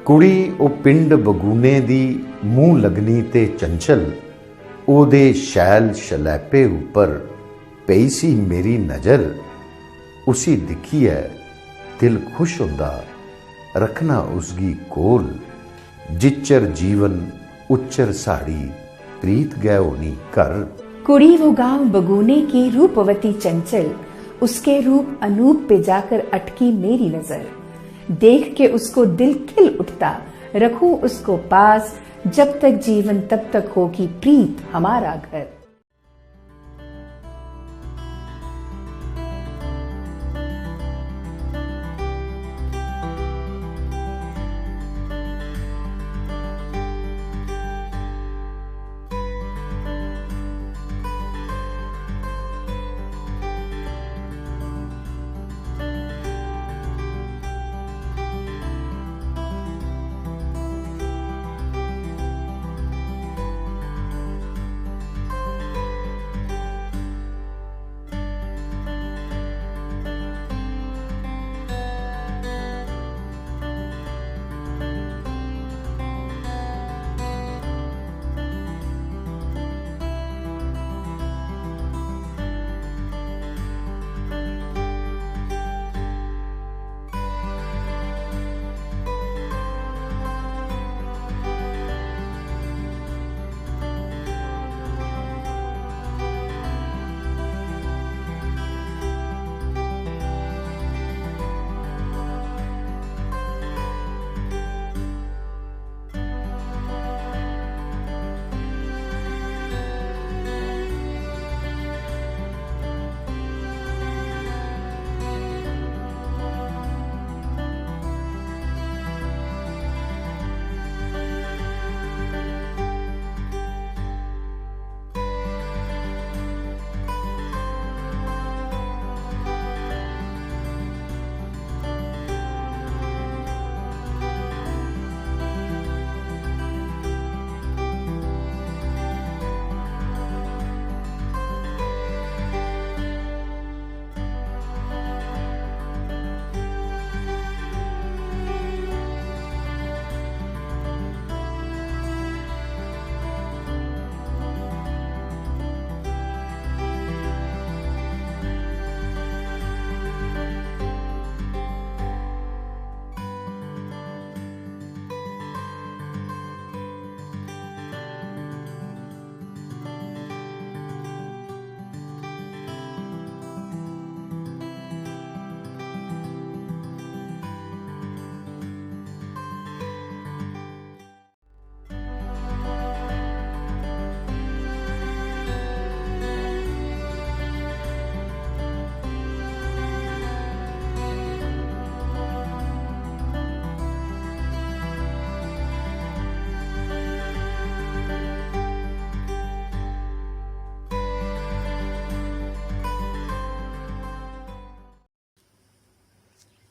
ਕੁੜੀ ਉਹ ਪਿੰਡ ਬਗੂਨੇ ਦੀ ਮੂੰਹ ਲਗਨੀ ਤੇ ਚੰਚਲ, ਉਹਦੇ ਸ਼ੈਲ ਸ਼ਲੈਪੇ ਉੱਪਰ ਪਈ ਸੀ ਮੇਰੀ ਨਜ਼ਰ। ਉਸੀ ਦਿਖੀ ਹੈ ਦਿਲ खुश ਹੁੰਦਾ, रखना उसकी कोल। जिच्चर जीवन उच्चर साड़ी, प्रीत गए होनी घर। कुड़ी वो गांव बगूने की रूपवती चंचल, उसके रूप अनूप पे जाकर अटकी मेरी नजर। देख के उसको दिल खिल उठता, रखूं उसको पास, जब तक जीवन तब तक होगी प्रीत हमारा घर।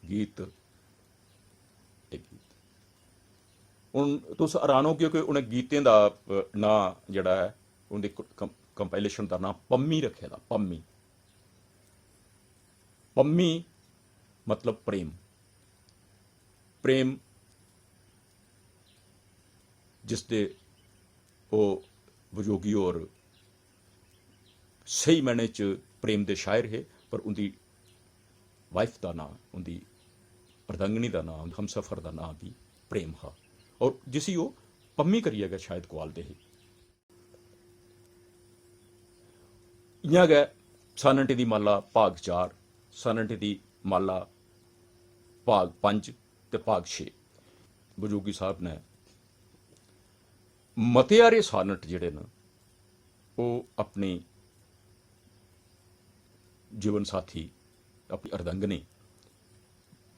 गीत एक गीत ਹੁਣ ਤੁਸੀਂ ਹੈਰਾਨ ਹੋ ਕਿਉਂਕਿ ਉਹਨੇ ਗੀਤਾਂ ਦਾ ਨਾਂ ਜਿਹੜਾ ਹੈ ਉਹਦੀ ਕੰਪਾਈਲੇਸ਼ਨ ਦਾ ਨਾਂ ਪੰਮੀ ਰੱਖਿਆ ਦਾ। ਪੰਮੀ ਪੰਮੀ मतलब प्रेम। प्रेम जिसके वो विजोगी और सही मैने च प्रेम दे शायर है, पर उनकी वाइफ का नाम, उनकी अर्धांगिनी का नाम, हमसफर का नाम भी प्रेम हा, और जिसी वो पम्मी करिएगा शायद कुआल दे ही इं गै सानटे की माला भाग 4, सानटे की माला भाग 5 ते भाग 6। बजोगी साहब ने मतियारे सानट जिहड़े न वो अपनी जीवन साथी, अपनी अर्धांगिनी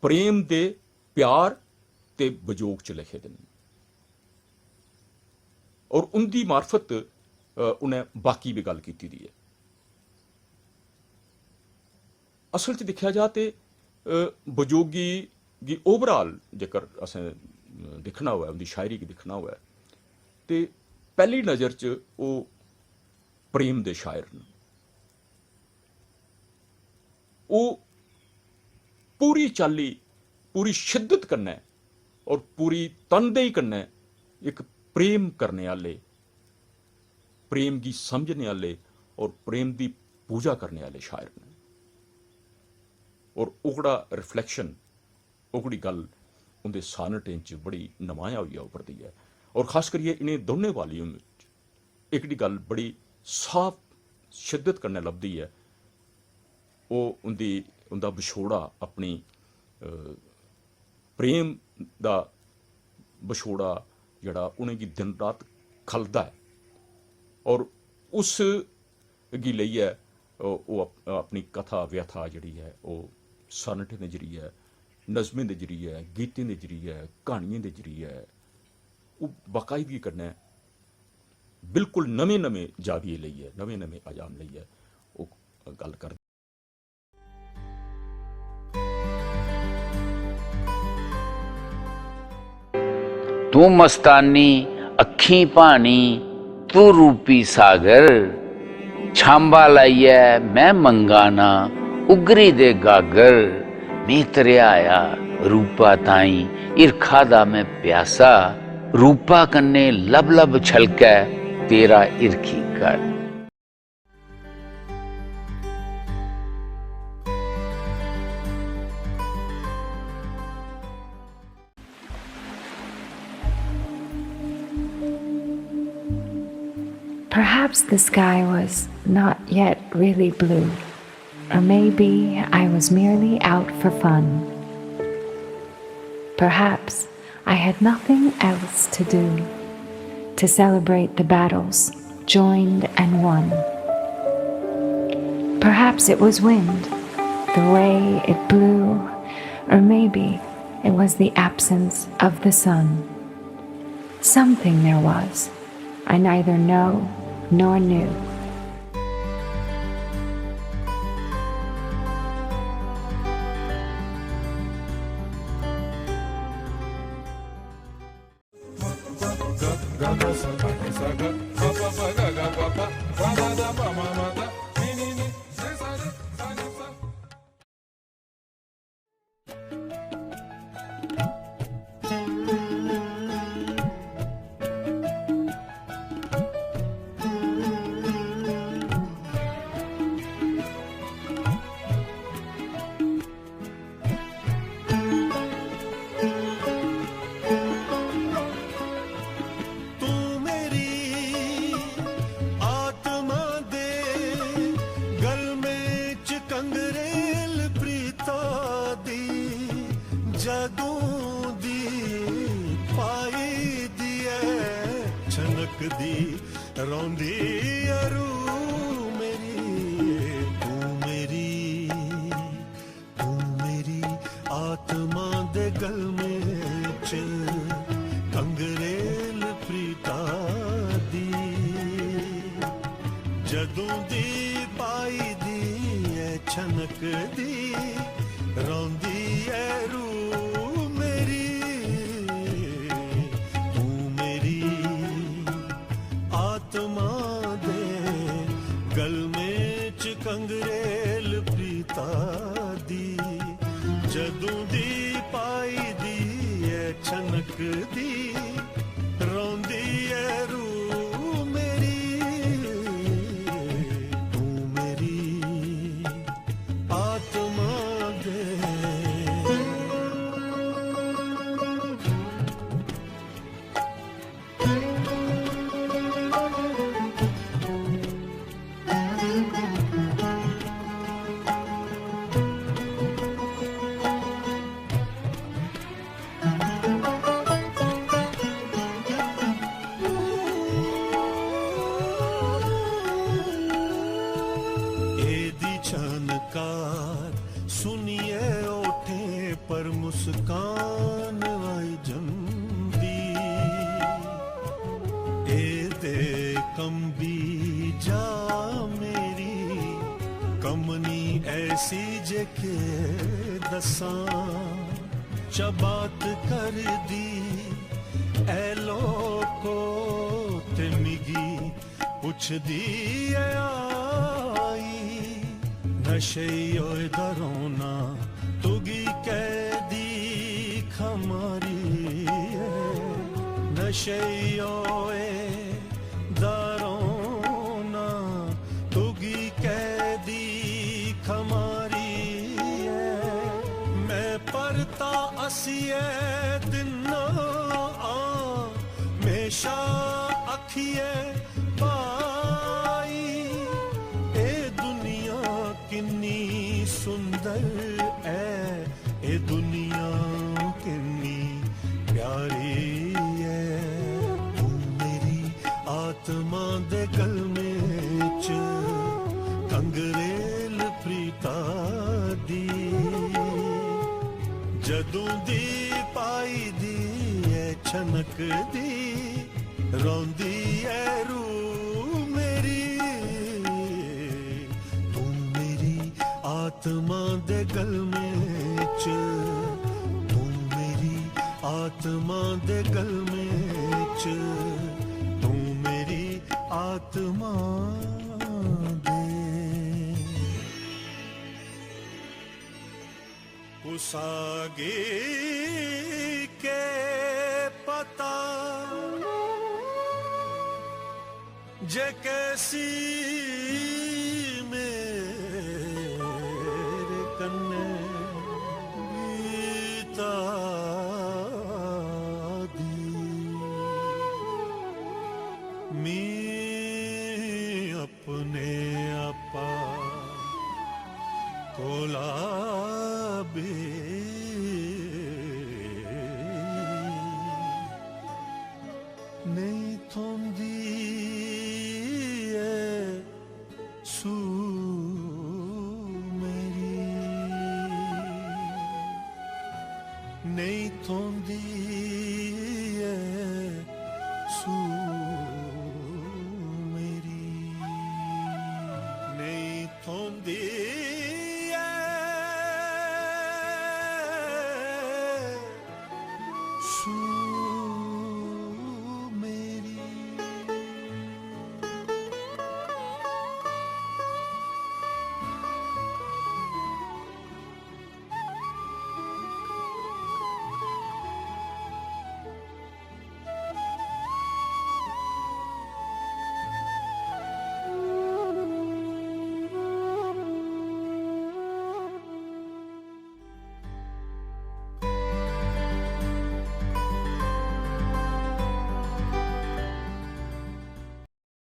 प्रेम दे प्यार ते बजोग च लिखे दे, और उनकी मार्फत उन्हें बाकी भी गल की दी है। असल च देखा जा तो बजोगी की ओवरऑल जेकर असें दिखना हुआ, उनकी शायरी की दिखना हुआ तो पहली नज़र च वो प्रेम दे शायर न। वो पूरी चाली पूरी शिद्दत कन्नै और पूरी तनदेही कन्नै एक प्रेम करने आले, प्रेम की समझने आले और प्रेम की पूजा करने आले शायर ने। और ओकड़ा रिफ्लैक्शन, ओकड़ी गल उनके सानटें च बड़ी नमाया हुई उभरती है। और खास करिए इन्हें दोनों वाल्यूम एकड़ी गल बड़ी साफ शिद्दत करने लभदी है, वो उनका विछोड़ा, अपनी प्रेम का विछोड़ा जड़ा उन्हें दिन रात खलदा है। और उस गी लइयै वो अपनी कथा व्यथा जिहड़ी है वो सनटें के जरिए, नज़में के जरिए, गीतें के जरिए, कहानियों के जरिए वो बाकायदगी कन्नै बिल्कुल नवे नवे जाविये लइयै, नवे नवे आयाम लइयै वो गल कर। तू मस्तानी अखी पानी, तू रूपी सागर, छांबा लाइयै मैं मंगाना उगरी दे गागर, मैं तरया आया रूपा ताई, इरखा दा मैं प्यासा, रूपा कन्ने लब लब छलकै तेरा इरखी कर। Perhaps the sky was not yet really blue, or maybe I was merely out for fun. Perhaps I had nothing else to do to celebrate the battles joined and won. Perhaps it was wind, the way it blew, or maybe it was the absence of the sun. Something there was, I neither know nor knew. रौंदी अरू मेरी, तू मेरी आत्मा दे गल में च कंगरेल प्रीता दी, जदों दी पाई दी है छनक दी, रौंदी अरू कंगरेल प्रीता दी, जदों दी पाई दी है छनक दी, रौंदी है रू मेरी, तू मेरी आत्मा दे। सुनिए ओठे पर मुस्कान आई जंदी, ए दे कंबी जा मेरी कमनी ऐसी जेके दसा, चबात कर दी ए लोको ते मिगी पुछ दी आई, नशे दरोना तुगी कैदी खमारी, नशेयोए दारोना तुगी कैदी खमारी है मैं परता असिए दिना मेशा अखिए पाई ए दुनिया किन्नी सुंदर है ए दुनिया किन्नी प्यारी है तू मेरी आत्मा दे गल में च कंगरेल प्रीता दी जदों दी पाई दी है छनक दी रोंदी है रू मेरी तू मेरी आत्मा दे गल में च तू मेरी आत्मा दे गल में च तू मेरी आत्मा दे उसागे के पता जे कैसी मेरे कन्ने बीता दी मी अपने आपा कोला बे नहीं थोंदी है सू मेरी नहीं थोंदी है सू